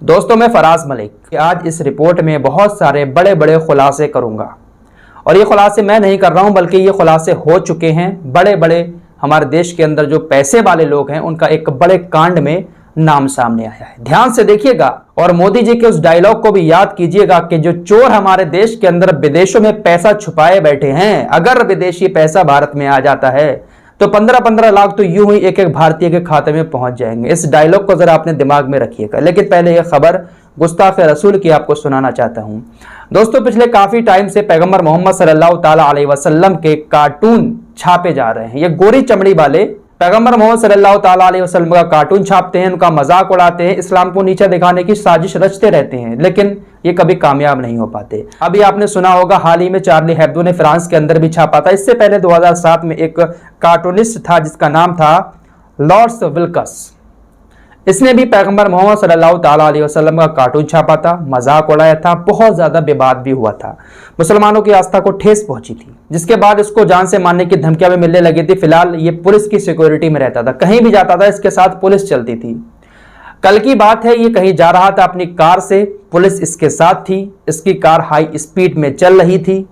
दोस्तों, मैं फराज मलिक आज इस रिपोर्ट में बहुत सारे बड़े बड़े खुलासे करूंगा और ये खुलासे मैं नहीं कर रहा हूं बल्कि ये खुलासे हो चुके हैं। बड़े बड़े हमारे देश के अंदर जो पैसे वाले लोग हैं उनका एक बड़े कांड में नाम सामने आया है। ध्यान से देखिएगा और मोदी जी के उस डायलॉग को भी याद कीजिएगा कि जो चोर हमारे देश के अंदर विदेशों में पैसा छुपाए बैठे हैं, अगर विदेशी पैसा भारत में आ जाता है तो 15-15 लाख तो यूं ही एक एक भारतीय के खाते में पहुंच जाएंगे। इस डायलॉग को जरा अपने दिमाग में रखिएगा। लेकिन पहले यह खबर गुस्ताख रसूल की आपको सुनाना चाहता हूं। दोस्तों, पिछले काफी टाइम से पैगंबर मोहम्मद सल्लल्लाहु ताला अलैहि वसल्लम के कार्टून छापे जा रहे हैं। ये गोरी चमड़ी वाले पैगंबर मोहम्मद सल्लल्लाहु ताला अलैहि वसल्लम का कार्टून छापते हैं, उनका मजाक उड़ाते हैं, इस्लाम को नीचा दिखाने की साजिश रचते रहते हैं, लेकिन ये कभी कामयाब नहीं हो पाते। अभी आपने सुना होगा हाल ही में चार्ली हेब्दो ने फ्रांस के अंदर भी छापा था। इससे पहले 2007 में एक कार्टूनिस्ट था जिसका नाम था लॉर्ड्स विल्कस। इसने भी पैगंबर मोहम्मद सल्लल्लाहु ताला अलैहि वसल्लम का कार्टून छापा था, मजाक उड़ाया था, बहुत ज्यादा विवाद भी हुआ था, मुसलमानों की आस्था को ठेस पहुंची थी, जिसके बाद इसको जान से मारने की धमकियां भी मिलने लगी थी। फिलहाल ये पुलिस की सिक्योरिटी में रहता था, कहीं भी जाता था इसके साथ पुलिस चलती थी। कल की बात है, ये कहीं जा रहा था अपनी कार से, पुलिस इसके साथ थी, इसकी कार हाई स्पीड में चल रही थी।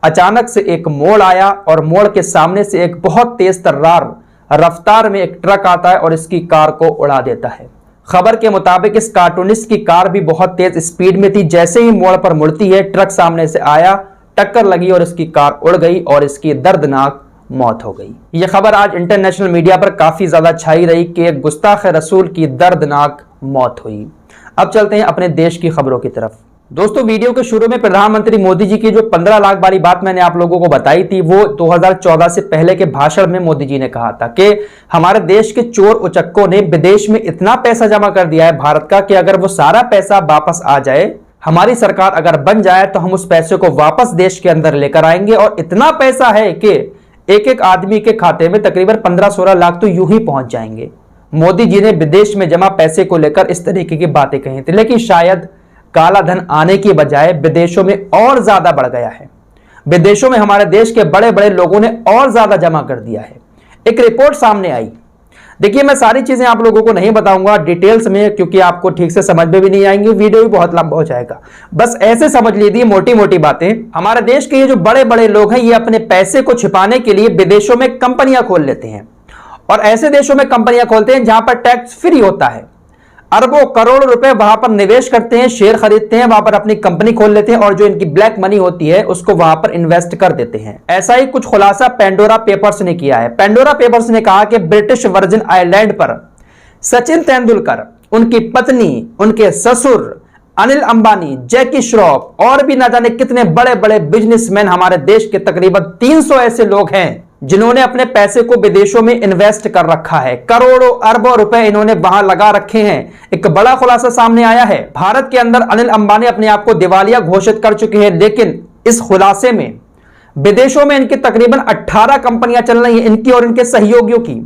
अचानक से एक मोड़ आया और मोड़ के सामने से एक बहुत तेज तर्रार रफ्तार में एक ट्रक आता है और इसकी कार को उड़ा देता है। खबर के मुताबिक इस कार्टूनिस्ट की कार भी बहुत तेज स्पीड में थी। जैसे ही मोड़ पर मुड़ती है, ट्रक सामने से आया, टक्कर लगी और इसकी कार उड़ गई और इसकी दर्दनाक मौत हो गई। यह खबर आज इंटरनेशनल मीडिया पर काफी ज्यादा छाई रही कि एक गुस्ताख रसूल की दर्दनाक मौत हुई। अब चलते हैं अपने देश की खबरों की तरफ। दोस्तों, वीडियो के शुरू में प्रधानमंत्री मोदी जी की जो 15 लाख वाली बात मैंने आप लोगों को बताई थी, वो 2014 से पहले के भाषण में मोदी जी ने कहा था कि हमारे देश के चोर उचक्कों ने विदेश में इतना पैसा जमा कर दिया है भारत का कि अगर वो सारा पैसा वापस आ जाए, हमारी सरकार अगर बन जाए तो हम उस पैसे को वापस देश के अंदर लेकर आएंगे। और इतना पैसा है कि एक एक आदमी के खाते में तकरीबन 15-16 लाख तो यूं ही पहुंच जाएंगे। मोदी जी ने विदेश में जमा पैसे को लेकर इस तरीके की बातें कही थी, लेकिन शायद काला धन आने की बजाय विदेशों में और ज्यादा बढ़ गया है। विदेशों में हमारे देश के बड़े बड़े लोगों ने और ज्यादा जमा कर दिया है। एक रिपोर्ट सामने आई। देखिए, मैं सारी चीजें आप लोगों को नहीं बताऊंगा डिटेल्स में, क्योंकि आपको ठीक से समझ में भी नहीं आएंगी, वीडियो भी बहुत लंबा हो जाएगा। बस ऐसे समझ लीजिए मोटी मोटी बातें। हमारे देश के ये जो बड़े बड़े लोग हैं, ये अपने पैसे को छिपाने के लिए विदेशों में कंपनियां खोल लेते हैं और ऐसे देशों में कंपनियां खोलते हैं जहां पर टैक्स फ्री होता है। अरबों करोड़ रुपए वहां पर निवेश करते हैं, शेयर खरीदते हैं, वहां पर अपनी कंपनी खोल लेते हैं और जो इनकी ब्लैक मनी होती है उसको वहां पर इन्वेस्ट कर देते हैं। ऐसा ही कुछ खुलासा पेंडोरा पेपर्स ने किया है। पेंडोरा पेपर्स ने कहा कि ब्रिटिश वर्जिन आइलैंड पर सचिन तेंदुलकर, उनकी पत्नी, उनके ससुर अनिल अंबानी, जैकी श्रॉफ और भी ना जाने कितने बड़े बड़े बिजनेसमैन हमारे देश के तकरीबन 300 ऐसे लोग हैं जिन्होंने अपने पैसे को विदेशों में इन्वेस्ट कर रखा है। करोड़ों अरबों रुपए इन्होंने वहां लगा रखे हैं। एक बड़ा खुलासा सामने आया है। भारत के अंदर अनिल अंबानी अपने आप को दिवालिया घोषित कर चुके हैं, लेकिन इस खुलासे में विदेशों में इनकी तकरीबन 18 कंपनियां चल रही हैं, इनकी और इनके सहयोगियों की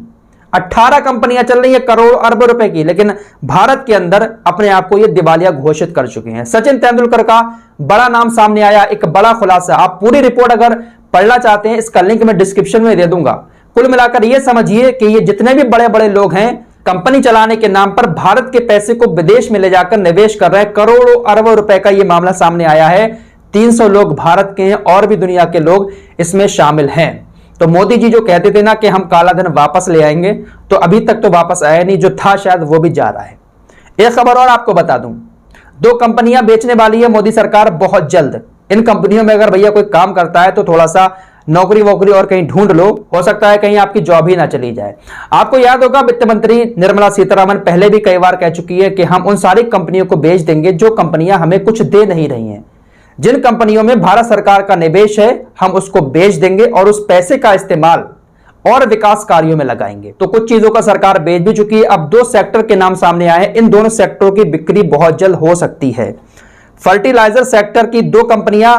18 कंपनियां चल रही है करोड़ अरबों रुपए की, लेकिन भारत के अंदर अपने आप को ये दिवालिया घोषित कर चुके हैं। सचिन तेंदुलकर का बड़ा नाम सामने आया, एक बड़ा खुलासा। आप पूरी रिपोर्ट अगर पढ़ना चाहते हैं, इसका लिंक मैं डिस्क्रिप्शन में दे दूंगा। कुल मिलाकर ये समझिए कि ये जितने भी बड़े बड़े लोग हैं, कंपनी चलाने के नाम पर भारत के पैसे को विदेश में ले जाकर निवेश कर रहे हैं। करोड़ों अरबों रुपए का ये मामला सामने आया है। 300 लोग भारत के हैं और भी दुनिया के लोग इसमें शामिल हैं। तो मोदी जी जो कहते थे ना कि हम काला धन वापस ले आएंगे, तो अभी तक तो वापस आया नहीं, जो था शायद वो भी जा रहा है। एक खबर और आपको बता दूं, 2 कंपनियां बेचने वाली है मोदी सरकार बहुत जल्द। इन कंपनियों में अगर भैया कोई काम करता है तो थोड़ा सा नौकरी वोकरी और कहीं ढूंढ लो, हो सकता है कहीं आपकी जॉब ही ना चली जाए। आपको याद होगा वित्त मंत्री निर्मला सीतारमण पहले भी कई बार कह चुकी है कि हम उन सारी कंपनियों को बेच देंगे जो कंपनियां हमें कुछ दे नहीं रही हैं। जिन कंपनियों में भारत सरकार का निवेश है, हम उसको बेच देंगे और उस पैसे का इस्तेमाल और विकास कार्यों में लगाएंगे। तो कुछ चीजों का सरकार बेच भी चुकी है। अब 2 सेक्टर के नाम सामने आए हैं। इन दोनों सेक्टरों की बिक्री बहुत जल्द हो सकती है। फर्टिलाइजर सेक्टर की 2 कंपनियां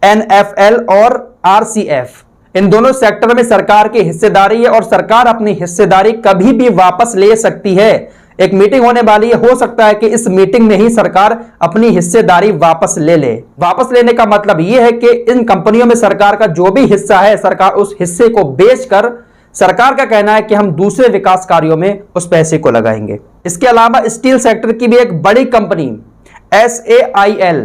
NFL और RCF, इन दोनों सेक्टर में सरकार की हिस्सेदारी है और सरकार अपनी हिस्सेदारी कभी भी वापस ले सकती है। एक मीटिंग होने वाली है, हो सकता है कि इस मीटिंग में ही सरकार अपनी हिस्सेदारी वापस ले ले। वापस लेने का मतलब यह है कि इन कंपनियों में सरकार का जो भी हिस्सा है, सरकार उस हिस्से को बेचकर, सरकार का कहना है कि हम दूसरे विकास कार्यों में उस पैसे को लगाएंगे। इसके अलावा स्टील सेक्टर की भी एक बड़ी कंपनी SAIL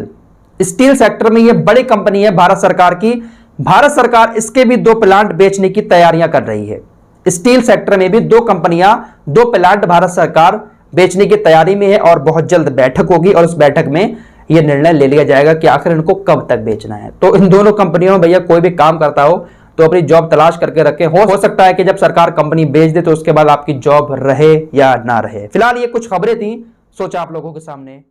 स्टील सेक्टर में ये बड़ी कंपनी है भारत सरकार की। भारत सरकार इसके भी 2 प्लांट बेचने की तैयारियां कर रही है। स्टील सेक्टर में भी 2 कंपनियां, 2 प्लांट भारत सरकार बेचने की तैयारी में है और बहुत जल्द बैठक होगी और उस बैठक में यह निर्णय ले लिया जाएगा कि आखिर इनको कब तक बेचना है। तो इन दोनों कंपनियों में भैया कोई भी काम करता हो तो अपनी जॉब तलाश करके रखें। हो सकता है कि जब सरकार कंपनी बेच दे तो उसके बाद आपकी जॉब रहे या ना रहे। फिलहाल ये कुछ खबरें थी, सोचा आप लोगों के सामने